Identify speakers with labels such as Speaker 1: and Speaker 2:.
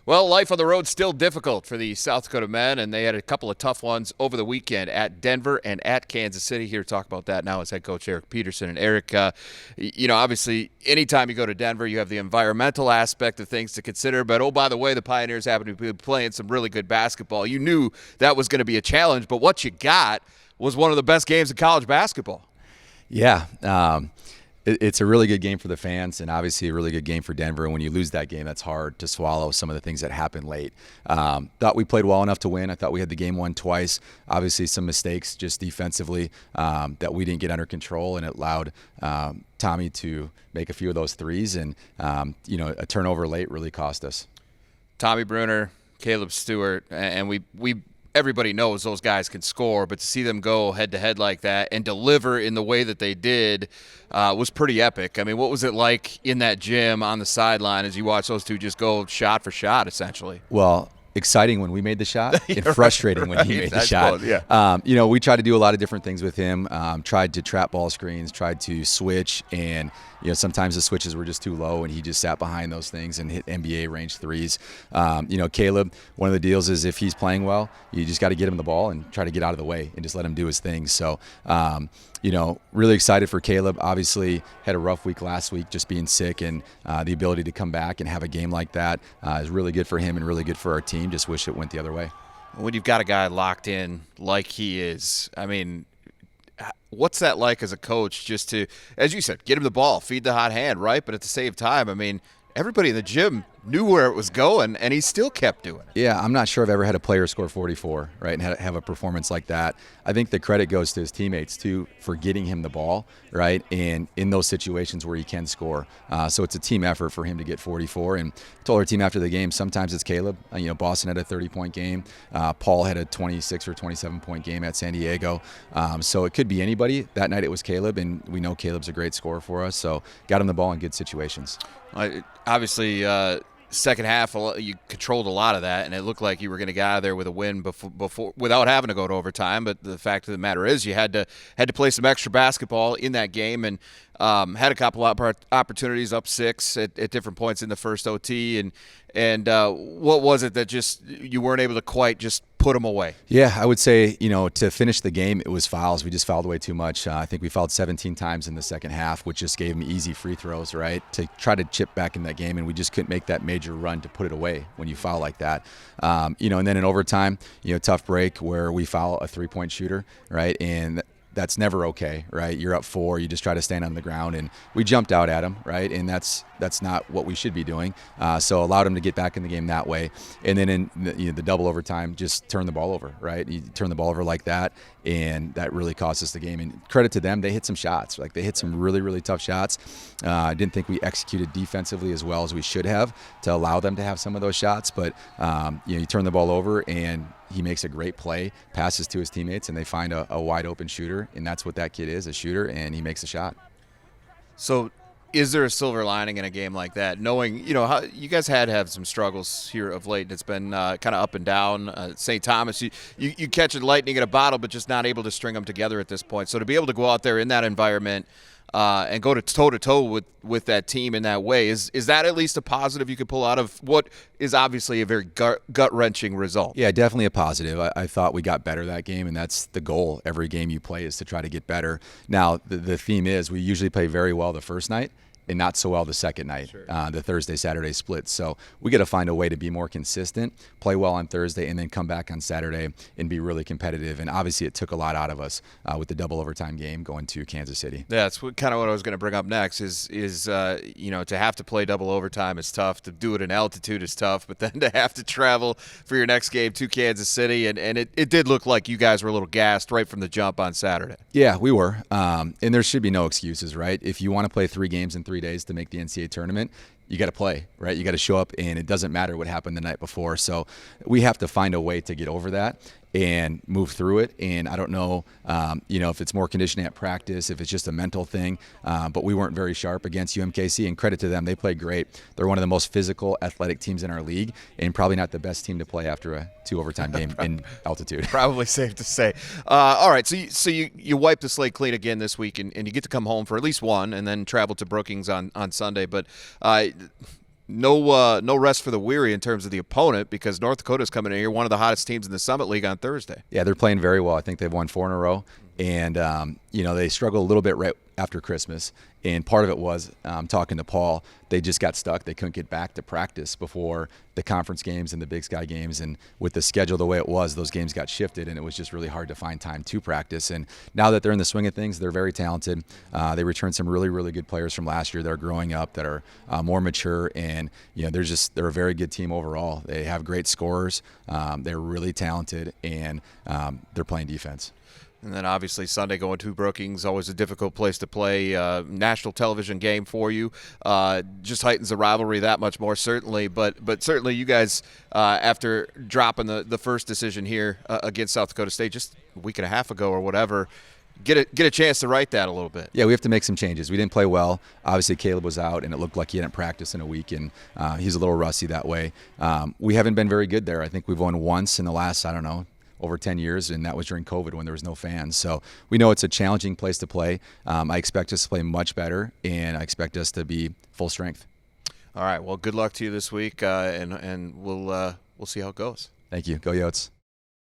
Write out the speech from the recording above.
Speaker 1: Well, life on the road's still difficult for the South Dakota men, and they had a couple of tough ones over the weekend at Denver and at Kansas City. Here to talk about that now is head coach Eric Peterson. And Eric, obviously, anytime you go to Denver, you have the environmental aspect of things to consider. But, oh, by the way, the Pioneers happen to be playing some really good basketball. You knew that was going to be a challenge, but what you got was one of the best games in college basketball.
Speaker 2: Yeah, it's a really good game for the fans and obviously a really good game for Denver. And when you lose that game, that's hard to swallow some of the things that happened late. Thought we played well enough to win. I thought we had the game won twice. Obviously some mistakes just defensively that we didn't get under control, and it allowed Tommy to make a few of those threes. And, a turnover late really cost us.
Speaker 1: Tommy Bruner, Kaleb Stewart, and we everybody knows those guys can score, but to see them go head-to-head like that and deliver in the way that they did was pretty epic. I mean, what was it like in that gym on the sideline as you watch those two just go shot for shot, essentially?
Speaker 2: Well, exciting when we made the shot and frustrating when he made the shot.
Speaker 1: Yeah.
Speaker 2: We tried to do a lot of different things with him, tried to trap ball screens, tried to switch, and sometimes the switches were just too low and he just sat behind those things and hit NBA range threes. Kaleb, one of the deals is if he's playing well, you just got to get him the ball and try to get out of the way and just let him do his thing. So, really excited for Kaleb. Obviously had a rough week last week just being sick, and the ability to come back and have a game like that is really good for him and really good for our team. Just wish it went the other way.
Speaker 1: When you've got a guy locked in like he is, I mean, what's that like as a coach, just to, as you said, get him the ball, feed the hot hand, right? But at the same time, I mean, everybody in the gym knew where it was going, and he still kept doing it.
Speaker 2: Yeah, I'm not sure I've ever had a player score 44, right, and have a performance like that. I think the credit goes to his teammates, too, for getting him the ball, right, and in those situations where he can score. So it's a team effort for him to get 44. And I told our team after the game, sometimes it's Kaleb. Boston had a 30-point game. Paul had a 26 or 27-point game at San Diego. So it could be anybody. That night it was Kaleb, and we know Caleb's a great scorer for us. So got him the ball in good situations.
Speaker 1: Obviously, second half, you controlled a lot of that, and it looked like you were going to get out of there with a win before without having to go to overtime. But the fact of the matter is, you had to play some extra basketball in that game, and had a couple of opportunities up 6 at different points in the first OT. And what was it that just you weren't able to quite just put them away?
Speaker 2: Yeah, I would say, to finish the game, it was fouls. We just fouled away too much. I think we fouled 17 times in the second half, which just gave them easy free throws, right, to try to chip back in that game. And we just couldn't make that major run to put it away when you foul like that. And then in overtime, tough break where we foul a three-point shooter, right, and that's never okay, right? You're up 4, you just try to stand on the ground, and we jumped out at him, right? And that's not what we should be doing. So allowed him to get back in the game that way. And then in the double overtime, just turn the ball over, right? You turn the ball over like that, and that really cost us the game. And credit to them, they hit some shots. Like, they hit some really, really tough shots. I didn't think we executed defensively as well as we should have to allow them to have some of those shots. But, you turn the ball over, and he makes a great play, passes to his teammates, and they find a wide open shooter, and that's what that kid is, a shooter, and he makes a shot.
Speaker 1: So is there a silver lining in a game like that, knowing, how you guys had to have some struggles here of late, and it's been kind of up and down. St. Thomas, you catch a lightning in a bottle, but just not able to string them together at this point. So to be able to go out there in that environment and go toe-to-toe with that team in that way, is that at least a positive you could pull out of what is obviously a very gut-wrenching result?
Speaker 2: Yeah, definitely a positive. I thought we got better that game, and that's the goal. Every game you play is to try to get better. Now, the theme is we usually play very well the first night and not so well the second night,
Speaker 1: sure.
Speaker 2: The Thursday-Saturday split. So we got to find a way to be more consistent, play well on Thursday, and then come back on Saturday and be really competitive. And obviously it took a lot out of us with the double overtime game going to Kansas City.
Speaker 1: Yeah, that's kind of what I was going to bring up next is to have to play double overtime is tough. To do it in altitude is tough. But then to have to travel for your next game to Kansas City, and it did look like you guys were a little gassed right from the jump on Saturday.
Speaker 2: Yeah, we were. And there should be no excuses, right? If you want to play 3 games in 3 days to make the NCAA tournament, you got to play, right? You got to show up, and it doesn't matter what happened the night before. So we have to find a way to get over that and move through it. And I don't know, if it's more conditioning at practice, if it's just a mental thing, but we weren't very sharp against UMKC, and credit to them. They played great. They're one of the most physical, athletic teams in our league, and probably not the best team to play after a 2 overtime game in altitude.
Speaker 1: Probably safe to say. All right, so you wipe the slate clean again this week, and you get to come home for at least one, and then travel to Brookings on Sunday. But no rest for the weary in terms of the opponent, because North Dakota's coming in here, one of the hottest teams in the Summit League on Thursday.
Speaker 2: Yeah, they're playing very well. I think they've won 4 in a row. And, they struggled a little bit right after Christmas. And part of it was, talking to Paul, they just got stuck. They couldn't get back to practice before the conference games and the Big Sky games. And with the schedule the way it was, those games got shifted, and it was just really hard to find time to practice. And now that they're in the swing of things, they're very talented. They returned some really, really good players from last year that are growing up, that are more mature. And, they're a very good team overall. They have great scorers. They're really talented, and they're playing defense.
Speaker 1: And then obviously Sunday going to Brookings, always a difficult place to play. National television game for you. Just heightens the rivalry that much more, certainly. But certainly you guys, after dropping the first decision here against South Dakota State just a week and a half ago or whatever, get a chance to right that a little bit.
Speaker 2: Yeah, we have to make some changes. We didn't play well. Obviously, Kaleb was out, and it looked like he hadn't practiced in a week, and he's a little rusty that way. We haven't been very good there. I think we've won once in the last, over 10 years, and that was during COVID when there was no fans. So we know it's a challenging place to play. I expect us to play much better, and I expect us to be full strength.
Speaker 1: All right. Well, good luck to you this week, and we'll see how it goes.
Speaker 2: Thank you. Go Yotes.